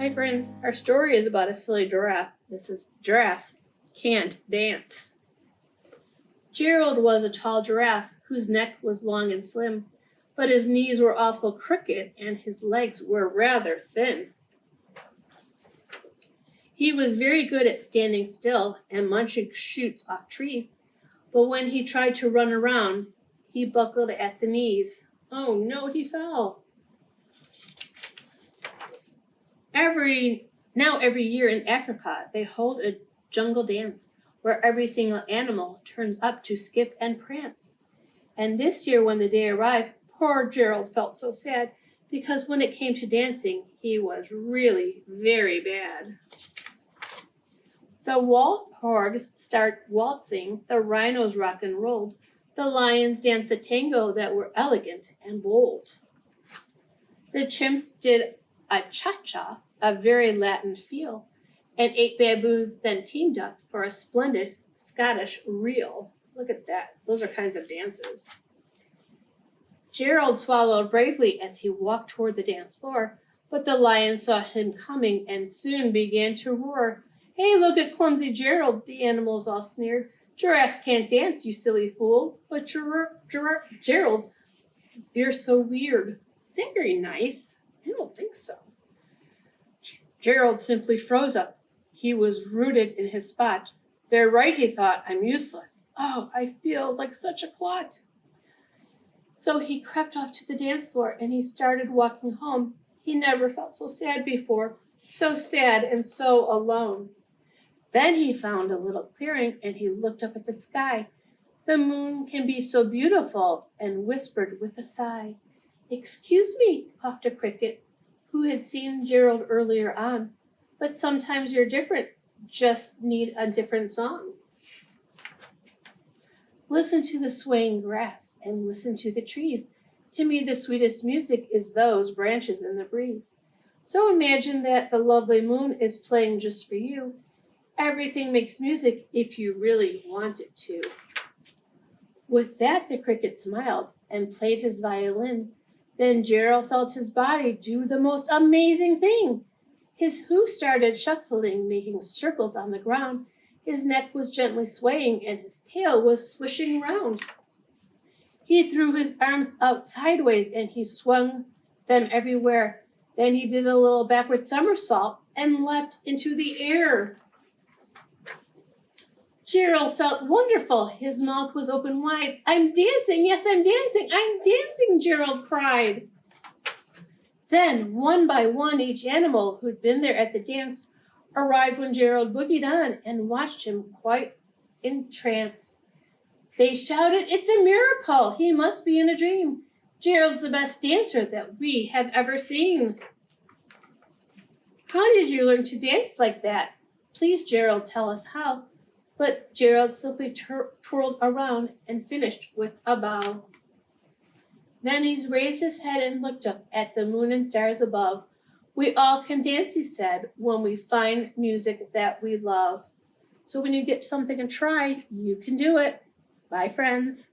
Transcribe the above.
Hi friends, our story is about a silly giraffe. This is Giraffes Can't Dance. Gerald was a tall giraffe whose neck was long and slim, but his knees were awful crooked and his legs were rather thin. He was very good at standing still and munching shoots off trees, but when he tried to run around, he buckled at the knees. Oh no, he fell. Every year in Africa, they hold a jungle dance where every single animal turns up to skip and prance. And this year when the day arrived, poor Gerald felt so sad because when it came to dancing, he was really very bad. The warthogs start waltzing, the rhinos rock and rolled, the lions danced the tango that were elegant and bold. The chimps did a cha-cha, a very Latin feel, and 8 baboons then teamed up for a splendid Scottish reel. Look at that. Those are kinds of dances. Gerald swallowed bravely as he walked toward the dance floor, but the lions saw him coming and soon began to roar. Hey, look at clumsy Gerald, the animals all sneered. Giraffes can't dance, you silly fool. But Gerald, you're so weird. Is that very nice? I don't think so. Gerald simply froze up. He was rooted in his spot. They're right, he thought. I'm useless. Oh, I feel like such a clot. So he crept off to the dance floor and he started walking home. He never felt so sad before, so sad and so alone. Then he found a little clearing and he looked up at the sky. The moon can be so beautiful, and whispered with a sigh. Excuse me, puffed a cricket, who had seen Gerald earlier on, but sometimes you're different, just need a different song. Listen to the swaying grass and listen to the trees. To me, the sweetest music is those branches in the breeze. So imagine that the lovely moon is playing just for you. Everything makes music if you really want it to. With that, the cricket smiled and played his violin. Then Gerald felt his body do the most amazing thing. His hooves started shuffling, making circles on the ground. His neck was gently swaying and his tail was swishing round. He threw his arms out sideways and he swung them everywhere. Then he did a little backward somersault and leapt into the air. Gerald felt wonderful. His mouth was open wide. I'm dancing. Yes, I'm dancing. I'm dancing, Gerald cried. Then, one by one, each animal who'd been there at the dance arrived when Gerald boogied on and watched him quite entranced. They shouted, it's a miracle. He must be in a dream. Gerald's the best dancer that we have ever seen. How did you learn to dance like that? Please, Gerald, tell us how. But Gerald simply twirled around and finished with a bow. Then he raised his head and looked up at the moon and stars above. We all can dance, he said, when we find music that we love. So when you get something to try, you can do it. Bye, friends.